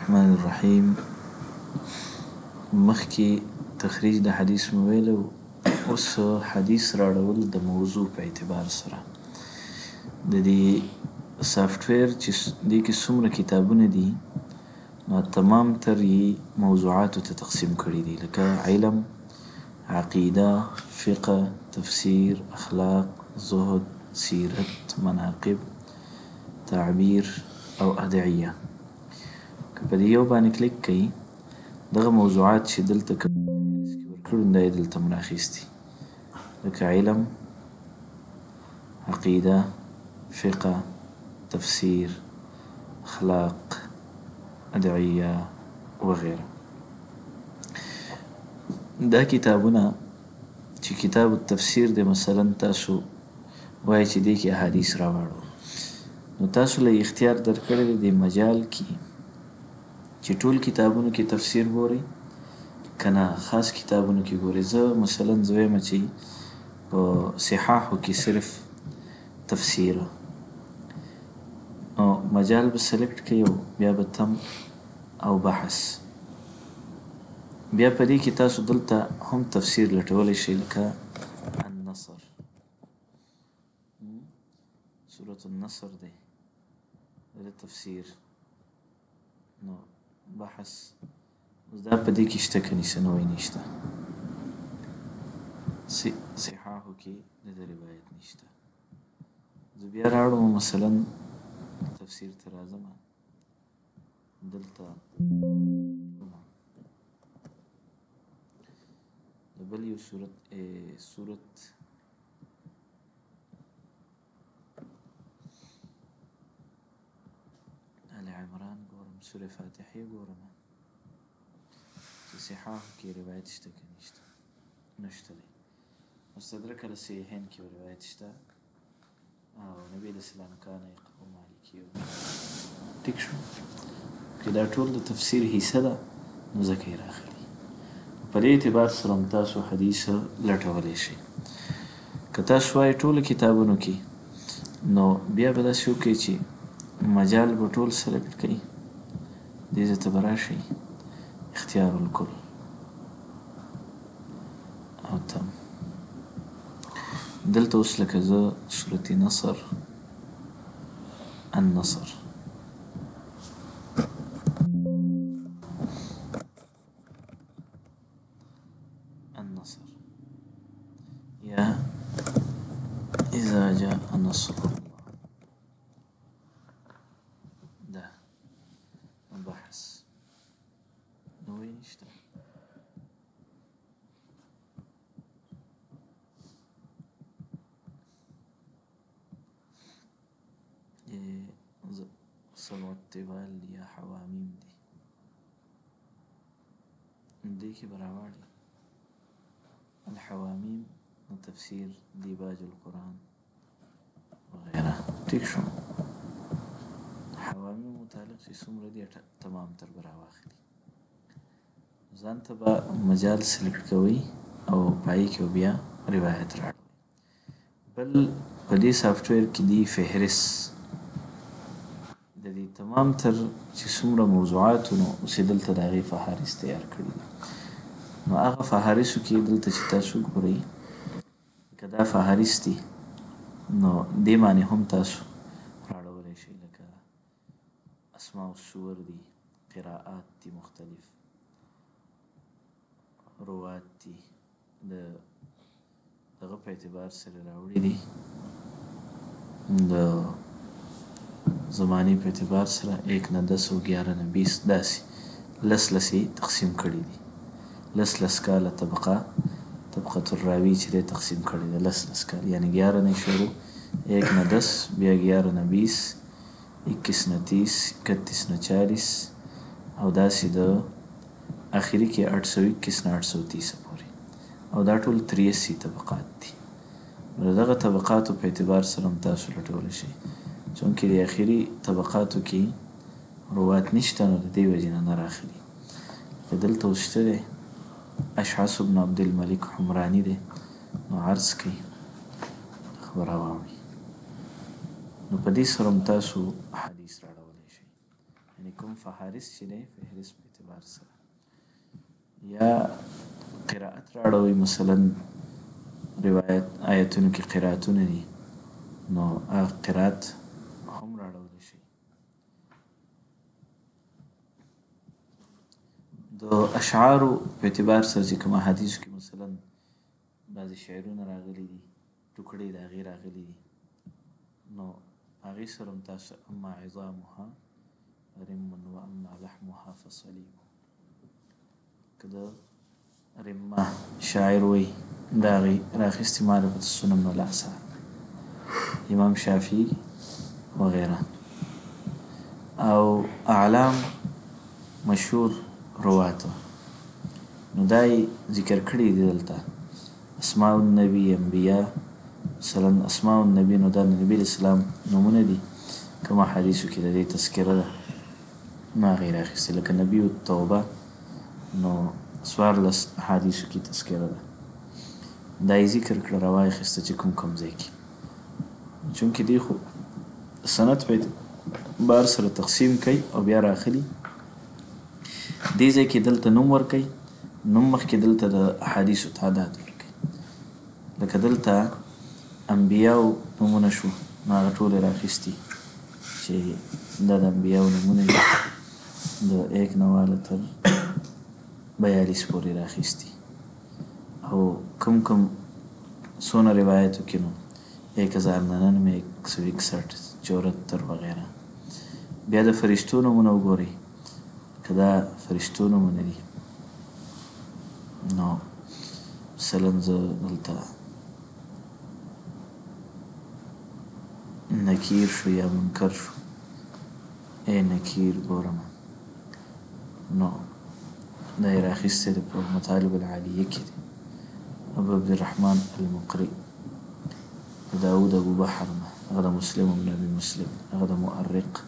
الرحمن الرحیم. مخکې تخریج د حدیث مو ویلی و، اوس حدیث راړول د موضوع په اعتبار سره. د دې سافټویر چې دې کې څومره کتابونه دي نو تمام تر یې موضوعاتو ته تقسیم کړي دي، لکه علم، عقیده، فقه، تفسیر، اخلاق، زهد، سیرت، مناقب، تعبیر او ادعیه. که په دې یو باندې کلیک کوي دغه موضوعات چې دلته کوم فهرست کې ورکړي دا یې دلته مو راخیستي، لکه علم، عقیده، فقه، تفسیر، اخلاق، ادعیه وغیره. دا کتابونه چې کتاب التفسیر دی مثلا تاسو وایي چې دې کې احادیث راوړو، نو تاسو له اختیار درکړی دی دې مجال کې چې ټول کتابونو کې تفسیر ګورئ که نه خاص کتابونو کې ګورئ. زه مثلا زه وایم چې په صحاحو کې صرف تفسیر او مجال به سلیکټ کړئ او بیا به تم او بحث. بیا په دې کې تاسو دلته هم تفسیر لټولی شئ، لکه النصر، سورة النصر دی د تفسیر، نو بحث اوس دا په دې کې شته که نشته؟ نو وایي نشته. صحاحو کې د ده روایت نشته. زه بیا راوړم مثلا تفسیر ته راځم، دلته د بل یو سورت آل عمران ګورم، سورة فاتحې ګورم چې صحاحو کې روایت شته که نشته؟ نشته دی. مستدرک علی الصحیحین کې روایت شته او نبی علیه السلام کان یقرأ مالکی یوم الدین. ټیک شو که دا ټول د تفسیر حصه ده نو ځکه یې راغلي. په دې اعتبار سره هم تاسو حدیث لټولی شئ. که تاسو وایئ ټولو کتابونو کې نو بیا به داسې وکړئ چې مجال به ټول سلیکټ کړئ، دې ځای ته به راشئ اختیار الکل او تم. دلته اوس لکه زه سورة نصر، النصر، النصر یا اذا جاء نصر الله، ده بحث نو وایي نشته. سبع الطوال یا حوامیم دی، دې کې به راوړي الحوامیم تفسیر دیباج القرآن وغیره. ټیک شو. حوامیم متعلق چې څومره دي تمام تر به راواخلي، ځان ته به مجال سلیکټ کوئ او پای کې بیا روایت راوړئ. بل په دې سافټویر کې دی فهرست د دې تمام تر چې څومره موضوعاتو نو اوس یې دلته د هغې فهارست تیار کړي دي. نو هغه فهارستو کې دلته چې تاسو ګورئ که دا فهارست دي نو دې باندې هم تاسو راړولی شئ، لکه اسماء السور دي، قراءات دي، مختلف روات دي، د دغه په اعتبار سره راوړي دي، د زمانی په اعتبار سره 1 نه 10 او 11 نه 20 داسې لس یې تقسیم کړي دي. لس کاله طبقة الراوی چې دی تقسیم کړي دی، لس کاله یعنی 11 نه شروع، 1 نه 10، بیا 11 نه 20، 21 نه 30، 31 نه 40 او داسې د آخري کې 821 نه 830 پورې، او دا ټول 83 طبقات دي. نو دغه طبقاتو په اعتبار سره هم تاسو لټولی شئ، چونکې د آخري طبقاتو کې روات نشته نو د دې وجې نه راخلي. که دلته اوس شته دی اشعث بن عبدالملک حمرانی دی نو عرض کوي خبره واوري، نو په دې سره هم تاسو حدیث راوړلی شئ. یعنې یعنی کوم فهارس چې دی فهرست په اعتبار سره یا قرائت راړوي مثلا روایت آیتونو کې قرائتونه دي نو هغه قرائت هم راړولی شي د اشعارو په اعتبار سره چې کوم احادیثو کې مثلا بعضې شعرونه راغلي دي ټوکړې د هغې راغلي دي نو هغې سره هم تاسو اما عظامها رم و اما لحمها فصلیب که د رمه شاعر وی د هغې راخیستې معرفت السنن والآثار امام شافعي وغیره او اعلام مشهور رواتو نو دا یې ذکر کړي دي دلته اسماء النبی انبیا مثلا اسماء النبی نو دا د نبي اسلام نومونه دي کوم حدیثو کې د دې تذکره ده نو هغې راخیستې لکه نبي التوبه نو 14 احادیثو کې تذکره ده دا یې ذکر کړه راواخیسته چې کوم کوم ځای کې چونکې دی خو سند په اعتبار سره تقسیم کوي او بیا راخلي دې ځای کې دلته نوم ورکوي نوم مخکې دلته د احادیثو تعداد ورکوي لکه دلته انبیاو نومونه شو نو هغه ټولې راخیستي چې دا د انبیاو نومونه دي د 1 نه واله تر 42 پورې راخیستي او کوم کوم څونه روایتو کې نو 1099 161 74 وغیره بیا د فرشتو نومونه وګورئ که دا فرشتو نومونه دي نو مثلا زه دلته نکیر شو یا منکر شو ای نکیر ګورم نو دا یې راخیستی دی په مطالب العالیه کې دی ابو عبدالرحمن المقري داود ابو بحر نه هغه د مسلم بن ابي مسلم هغه د مؤرق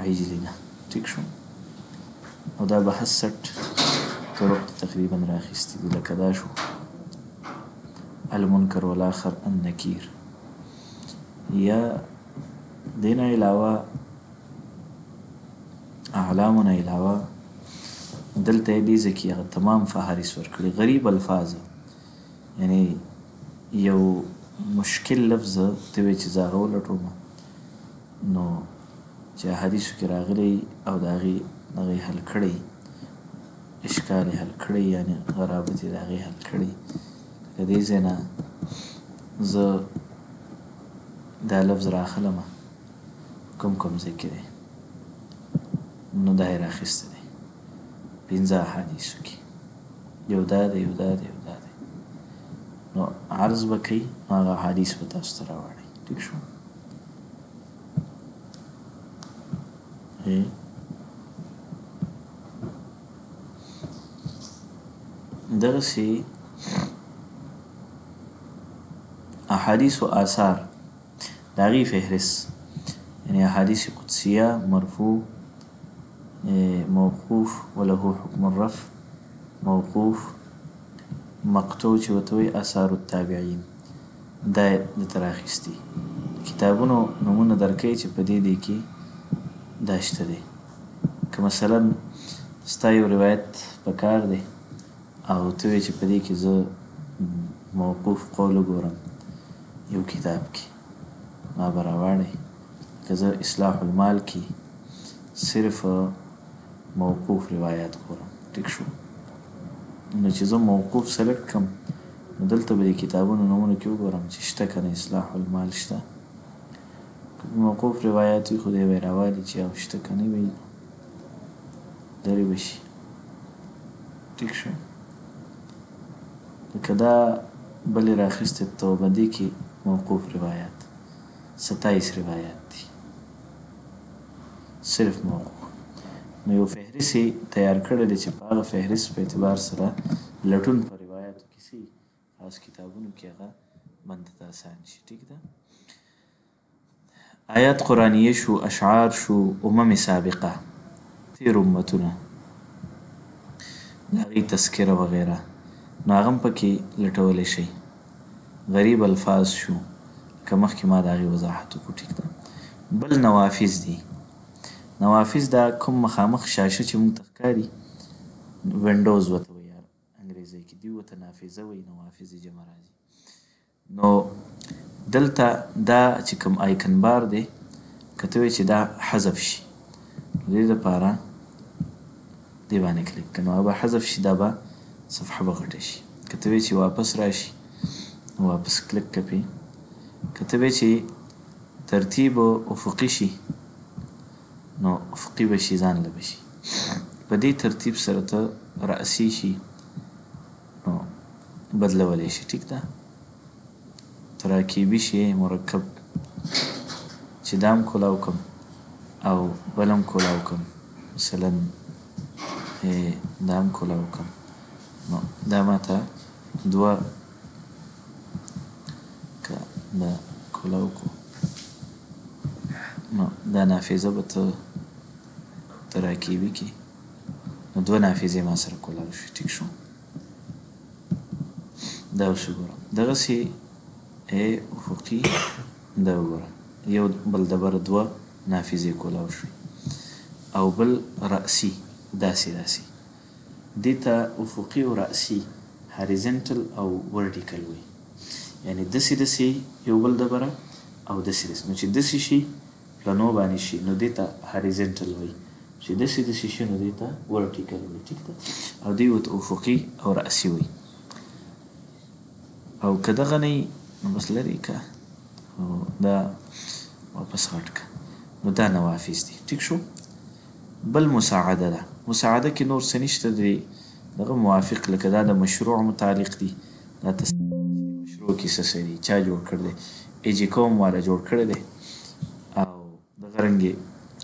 عجلي نه ټیک شو او دا به 60 طرق تقریبا راخیستی دي لکه دا شو المنکر والآخر النکیر یا دین علاوه اعلامونه علاوه دلته یې دې ځای کې هغه تمام فهارس ورکړي غریب الفاظ یعنی یو مشکل لفظ ته وایي چې زه هغه ولټوم نو چې احادیثو کې راغلی او د هغې حل کړی اشکال یې حل کړی یعنی غرابت یې د هغې حل کړی لکه دې ځای نه زه دا لفظ راخلم کوم کوم ځای کې دی نو دا یې راخیستی دی 15 احادیثو کې یو دا دی یو دا دی یو دا دی نو عرض به کوي نو هغه احادیث به تاسو ته راوړئ ټیک شو دغسې احادیث و آثار د هغې فهرست یعنی احادیث قدسیه مرفوع موقوف وله حکم الرفع موقوف مقطوع چې ورته وایي آثار التابعین دا یې دلته راخیستي کتابونو نومونه درکوي چې په دې کې دا شته دی که مثلا ستا یو روایت په کار دی او ته وایې چې په دې کې زه موقوف قول وګورم یو کتاب کې ما به راواړئ که زه اصلاح المال کې صرف موقوف روایات ګورم ټیک شو نو چې زه موقوف سلیکټ کړم نو دلته به د کتابونو نومونه کې وګورم چې شته که نه اصلاح المال شته موقوف روایات وي خو دی به یې راوالي چې او شته که نه وي لرې به شي ټیک شو لکه دا بلې راخیستې توبه دې کې موقوف روایات 27 روایات دي صرف موقوف نو یو فهرست یې تیار کړی دی چې په هغه فهرست په اعتبار سره لټون په روایاتو کې سي خاص کتابونو کې هغه بنده ته اسان شي ټیک ده آیات قرآنیه شو اشعار شو امم سابقه تیر امتونه د هغې تذکره وغیره نو هغه هم پکې لټولی شي غریب الفاظ شو که مخکې ما د هغې وضاحت وکړو ټیک ده بل نوافذ دي نوافذ دا کوم مخامخ شاشه چې موږ ته ښکاري وینډوز ورته وایي انګریزۍ کې، دوی ورته نافذه وایي، نوافذ جمع راځي. نو دلته دا چې کوم آیکن بار دی که ته وایې چې دا حذف شي د دې دپاره دې باندې کلیک کړه، نو هغه به حذف شي، دا به صفحه به غټه شي. که ته وایې چې واپس راشي نو واپس کلیک کړه پې. که ته وایې چې ترتیب افقي شي نو افقي به شي، ځان له به شي. په دې ترتیب سره ته رأسي شي نو بدلولی شي. ټیک ده. تراکیبي شي مرکب چې دا هم کولاو کم او بل هم کولاو کم، مثلا دا هم کولاو کم، نو دا ماته دوه که دا کولاو کو نو دا نافذه به ته تراکیبي کې نو دوه نافذې ما سره کولاو شي. ټیک شو. دا اوس وګوره دغسې افقي دا وګوره یو بل دبره دوه نافذې کولاو شوي او بل رأسي داسې دې ته افقي او رأسي هاریزنټل او ورټیکل وي، یعنې داسې یو بل دبره او داسې نو چې داسې شي پلنو باندې شي نو دې ته هاریزنټل وي، چې داسې شي نو دې ته ورټیکل وي. ټیک ده. او دې ورته افقي او رأسي وي. او که دغه نه نو بس لرې که دا واپس غټ که نو دا نوافذ دي. ټیک شو. بل مساعده ده. مساعده کې نور څه نشته دی دغه موافق، لکه دا د مشروع متعلق دي. دا مشروع کې څه دي، چا جوړ کړی دی، ایجي کوم والا جوړ کړی دی. او دغه رنګې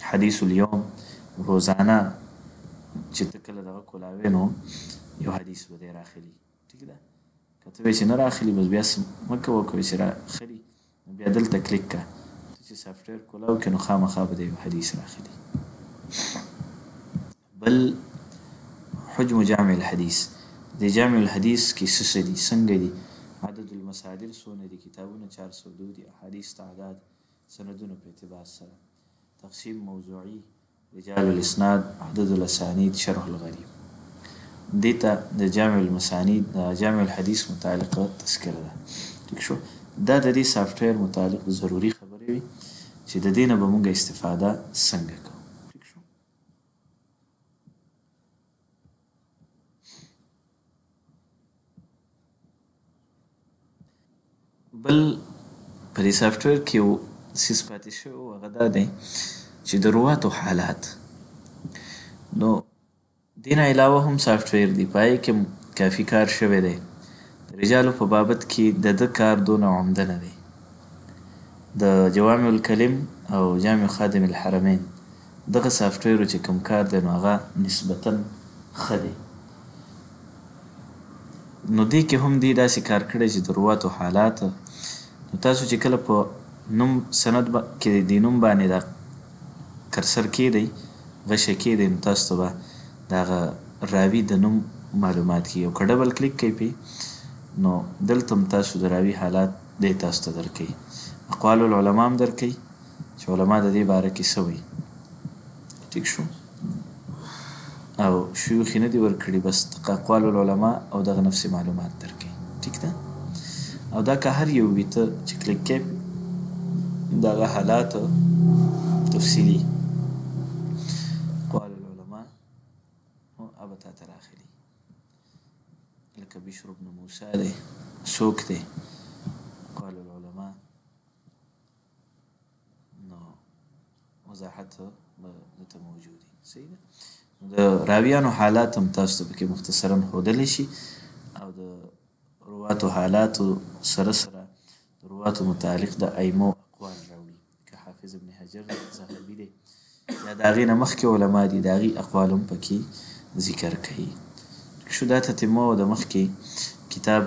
حدیث الیوم روزانه چې ته کله دغه کولاوې نو یو حدیث به دی راخلي. ټیک ده. که ته وایې چې نه راخلي بس بیا مه کوه، که وایې چې راخلي نو بیا دلته کلیک که. ته چې سافټویر کولاو کړې نو خامخا به د یو حدیث راخلي. بل حجم جامع الحدیث. د جامع الحدیث کې څه دي، څنګه دي، عدد المصادر څونه دي، کتابونه 402 دي، احادیث تعداد، سندونه په اعتبار سره، تقسیم موضوعي، رجال الاسناد، عدد الاسانید، شرح الغریب. دې ته د جامع المسانید د جامع الحدیث متعلقه تذکره ده. ټیک شو. دا د دې سافټویر متعلق ضروري خبرې وي چې د دې نه به موږ استفاده څنګه کوو. ټیک شو. بل په دې سافټویر کې یو څیز پاتې شوی و، هغه دا دی چې د رواتو حالات. نو دې نه علاوه هم سافټویر دی، په هغې کې کافي کار شوی دی. د رجالو په بابت کې د ده کار دونه عمده نه دی. د جوامع الکلم او جامع خادم الحرمین دغه سافټویرو چې کوم کار دی نو هغه نسبتا ښه دی. نو دې کې هم دې داسې کار کړی چې د رواتو حالات، نو تاسو چې کله په نوم سند کې د نوم باندې دا کرسر کیدی غشه کیدی نو تاسو ته به د هغه راوي د نوم معلومات کیږي. او که ډبل کلیک کوئ پې نو دلته هم تاسو د راوي حالات دی تاسو ته درکوي. اقوال العلماء هم درکوي چې علما د دې باره کې څه وایي. ټیک شو. او شیوخ یې نه دي ورکړي، بس اقوال العلماء او دغه نفس معلومات درکوي. ټیک ده. او دا که هر یو وي ته چې کلیک کوې دغه حالات تفصیلي اقوال العلماء هغه تا ته راخلي، لکه بشر بن موسی دی، څوک دی، اقوال العلماء، نو وضاحت به دلته موجود وي. صحیح ده. د راویانو حالات هم تاسو ته پکې مختصرا ښودلی شي او د رواتو حالاتو سره سره د رواتو متعلق د ائمو اقوال راوړي، که حافظ ابن حجر ذهبي دی یا د هغې نه مخکې علما دي د هغې اقوال هم پکې ذکر کوي. شو. دا تتمه و د مخکې کتاب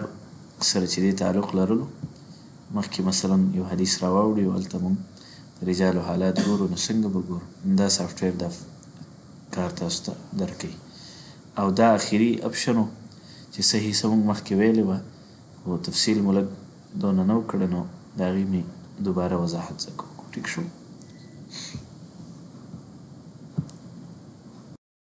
سره چې دې تعلق لرلو. مخکې مثلا یو حدیث راواوړي او هلته مونږ د رجالو حالات ګورو، نو څنګه به ګورو. دا سافټویر دا کار تاسو ته درکوي. او دا اخري اپشن و چې صحیح څه مونږ مخکې ویلې وه خو تفصیل مو لږ دونه نه و کړی، نو د هغې مې دوباره وضاحت زه کوم. ټیک شو.